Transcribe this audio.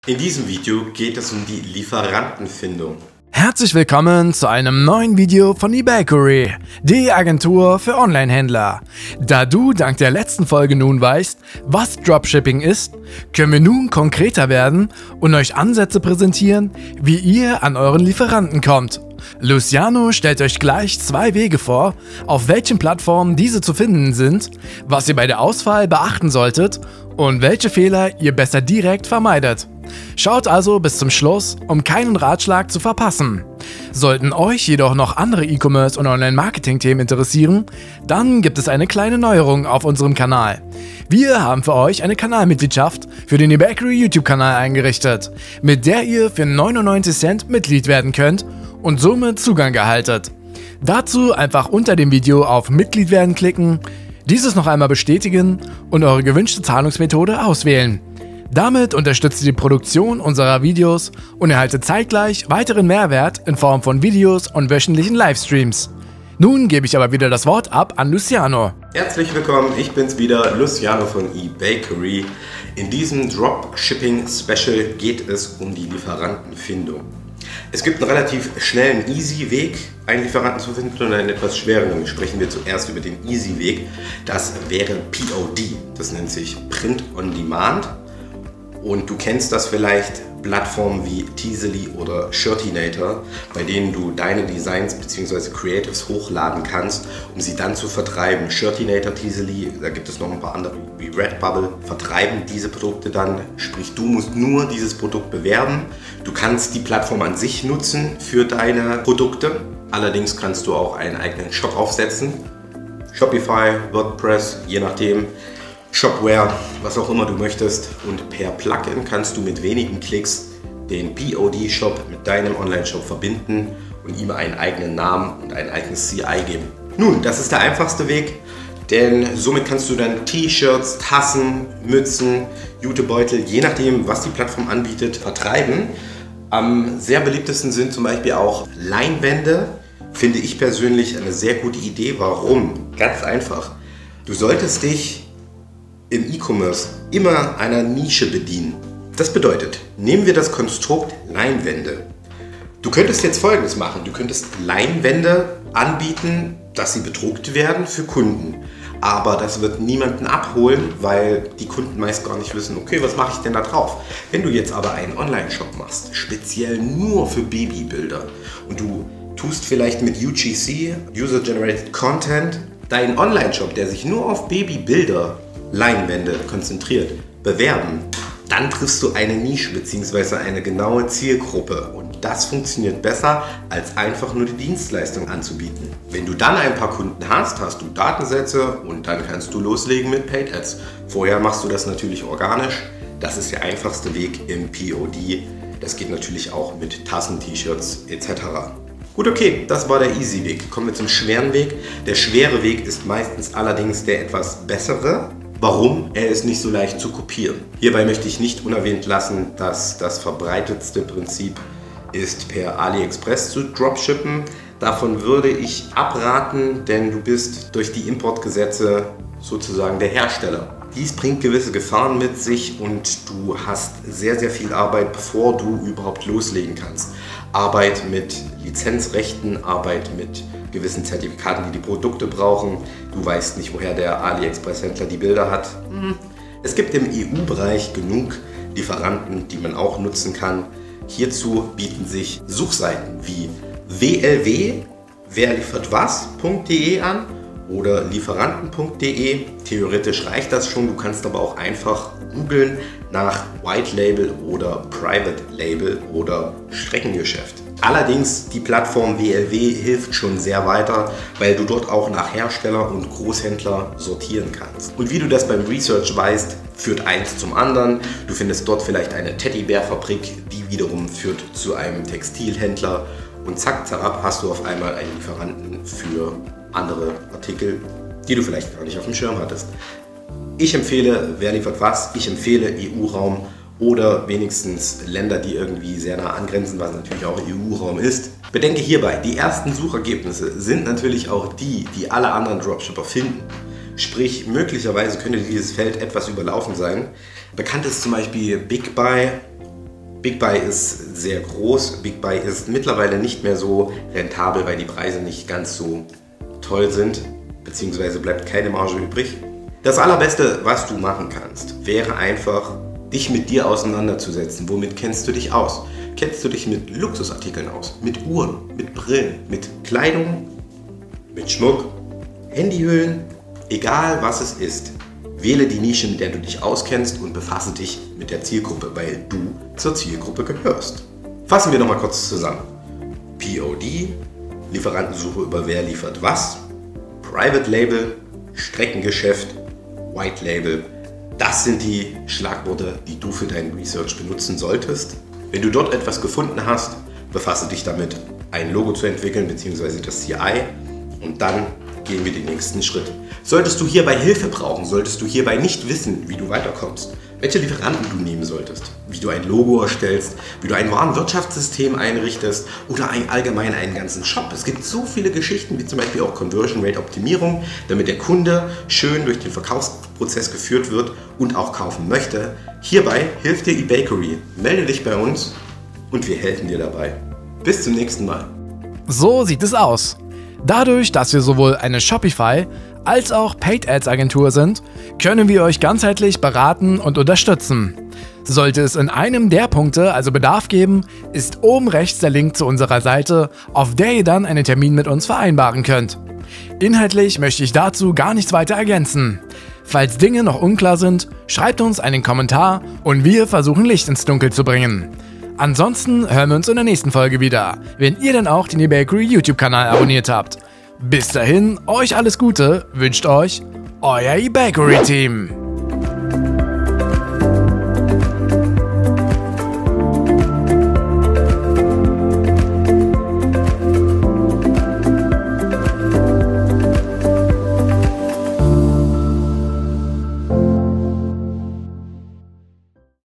In diesem Video geht es um die Lieferantenfindung. Herzlich willkommen zu einem neuen Video von eBakery, die Agentur für Online-Händler. Da du dank der letzten Folge nun weißt, was Dropshipping ist, können wir nun konkreter werden und euch Ansätze präsentieren, wie ihr an euren Lieferanten kommt. Luciano stellt euch gleich zwei Wege vor, auf welchen Plattformen diese zu finden sind, was ihr bei der Auswahl beachten solltet und welche Fehler ihr besser direkt vermeidet. Schaut also bis zum Schluss, um keinen Ratschlag zu verpassen. Sollten euch jedoch noch andere E-Commerce und Online-Marketing-Themen interessieren, dann gibt es eine kleine Neuerung auf unserem Kanal. Wir haben für euch eine Kanalmitgliedschaft für den eBakery YouTube-Kanal eingerichtet, mit der ihr für 99 Cent Mitglied werden könnt und somit Zugang erhaltet. Dazu einfach unter dem Video auf Mitglied werden klicken, dieses noch einmal bestätigen und eure gewünschte Zahlungsmethode auswählen. Damit unterstützt ihr die Produktion unserer Videos und erhaltet zeitgleich weiteren Mehrwert in Form von Videos und wöchentlichen Livestreams. Nun gebe ich aber wieder das Wort ab an Luciano. Herzlich willkommen, ich bin's wieder, Luciano von eBakery. In diesem Dropshipping-Special geht es um die Lieferantenfindung. Es gibt einen relativ schnellen Easy-Weg, einen Lieferanten zu finden, und einen etwas schwereren. Sprechen wir zuerst über den Easy-Weg. Das wäre POD, das nennt sich Print on Demand. Und du kennst das vielleicht, Plattformen wie Teasely oder Shirtinator, bei denen du deine Designs bzw. Creatives hochladen kannst, um sie dann zu vertreiben. Shirtinator, Teasely, da gibt es noch ein paar andere wie Redbubble, vertreiben diese Produkte dann. Sprich, du musst nur dieses Produkt bewerben. Du kannst die Plattform an sich nutzen für deine Produkte. Allerdings kannst du auch einen eigenen Shop aufsetzen. Shopify, WordPress, je nachdem. Shopware, was auch immer du möchtest, und per Plugin kannst du mit wenigen Klicks den POD-Shop mit deinem Online-Shop verbinden und ihm einen eigenen Namen und ein eigenes CI geben. Nun, das ist der einfachste Weg, denn somit kannst du dann T-Shirts, Tassen, Mützen, Jutebeutel, je nachdem, was die Plattform anbietet, vertreiben. Am sehr beliebtesten sind zum Beispiel auch Leinwände. Finde ich persönlich eine sehr gute Idee. Warum? Ganz einfach. Du solltest dich im E-Commerce immer einer Nische bedienen. Das bedeutet, nehmen wir das Konstrukt Leinwände. Du könntest jetzt Folgendes machen. Du könntest Leinwände anbieten, dass sie bedruckt werden für Kunden. Aber das wird niemanden abholen, weil die Kunden meist gar nicht wissen, okay, was mache ich denn da drauf? Wenn du jetzt aber einen Online-Shop machst, speziell nur für Babybilder, und du tust vielleicht mit UGC, User Generated Content, deinen Online-Shop, der sich nur auf Babybilder, Leinwände konzentriert, bewerben, dann triffst du eine Nische bzw. eine genaue Zielgruppe, und das funktioniert besser, als einfach nur die Dienstleistung anzubieten. Wenn du dann ein paar Kunden hast, hast du Datensätze und dann kannst du loslegen mit Paid Ads. Vorher machst du das natürlich organisch. Das ist der einfachste Weg im POD. Das geht natürlich auch mit Tassen, T-Shirts etc. Gut, okay, das war der Easy Weg. Kommen wir zum schweren Weg. Der schwere Weg ist meistens allerdings der etwas bessere. Warum? Er ist nicht so leicht zu kopieren. Hierbei möchte ich nicht unerwähnt lassen, dass das verbreitetste Prinzip ist, per AliExpress zu dropshippen. Davon würde ich abraten, denn du bist durch die Importgesetze sozusagen der Hersteller. Dies bringt gewisse Gefahren mit sich und du hast sehr, sehr viel Arbeit, bevor du überhaupt loslegen kannst. Arbeit mit Lizenzrechten, Arbeit mit gewissen Zertifikaten, die die Produkte brauchen. Du weißt nicht, woher der AliExpress-Händler die Bilder hat. Es gibt im EU-Bereich genug Lieferanten, die man auch nutzen kann. Hierzu bieten sich Suchseiten wie WLW, werliefertwas.de an oder lieferanten.de. Theoretisch reicht das schon, du kannst aber auch einfach googeln nach White Label oder Private Label oder Streckengeschäft. Allerdings, die Plattform WLW hilft schon sehr weiter, weil du dort auch nach Hersteller und Großhändler sortieren kannst. Und wie du das beim Research weißt, führt eins zum anderen. Du findest dort vielleicht eine Teddybärfabrik, die wiederum führt zu einem Textilhändler, und zack, zack, hast du auf einmal einen Lieferanten für andere Artikel, die du vielleicht gar nicht auf dem Schirm hattest. Ich empfehle, wer liefert was? Ich empfehle EU-Raum oder wenigstens Länder, die irgendwie sehr nah angrenzen, was natürlich auch EU-Raum ist. Bedenke hierbei, die ersten Suchergebnisse sind natürlich auch die, die alle anderen Dropshipper finden. Sprich, möglicherweise könnte dieses Feld etwas überlaufen sein. Bekannt ist zum Beispiel BigBuy Big Buy ist sehr groß. Big Buy ist mittlerweile nicht mehr so rentabel, weil die Preise nicht ganz so toll sind, beziehungsweise bleibt keine Marge übrig. Das Allerbeste, was du machen kannst, wäre einfach, dich mit dir auseinanderzusetzen. Womit kennst du dich aus? Kennst du dich mit Luxusartikeln aus? Mit Uhren, mit Brillen, mit Kleidung, mit Schmuck, Handyhüllen? Egal was es ist. Wähle die Nische, mit der du dich auskennst und befasse dich mit der Zielgruppe, weil du zur Zielgruppe gehörst. Fassen wir nochmal kurz zusammen. POD, Lieferantensuche über wer liefert was, Private Label, Streckengeschäft, White Label. Das sind die Schlagworte, die du für deinen Research benutzen solltest. Wenn du dort etwas gefunden hast, befasse dich damit, ein Logo zu entwickeln bzw. das CI und dann gehen wir den nächsten Schritt. Solltest du hierbei Hilfe brauchen, solltest du hierbei nicht wissen, wie du weiterkommst, welche Lieferanten du nehmen solltest, wie du ein Logo erstellst, wie du ein Warenwirtschaftssystem einrichtest oder allgemein einen ganzen Shop. Es gibt so viele Geschichten, wie zum Beispiel auch Conversion Rate Optimierung, damit der Kunde schön durch den Verkaufsprozess geführt wird und auch kaufen möchte. Hierbei hilft dir eBakery. Melde dich bei uns und wir helfen dir dabei. Bis zum nächsten Mal. So sieht es aus. Dadurch, dass wir sowohl eine Shopify als auch Paid Ads Agentur sind, können wir euch ganzheitlich beraten und unterstützen. Sollte es in einem der Punkte also Bedarf geben, ist oben rechts der Link zu unserer Seite, auf der ihr dann einen Termin mit uns vereinbaren könnt. Inhaltlich möchte ich dazu gar nichts weiter ergänzen. Falls Dinge noch unklar sind, schreibt uns einen Kommentar und wir versuchen Licht ins Dunkel zu bringen. Ansonsten hören wir uns in der nächsten Folge wieder, wenn ihr dann auch den eBakery YouTube-Kanal abonniert habt. Bis dahin, euch alles Gute, wünscht euch euer eBakery-Team.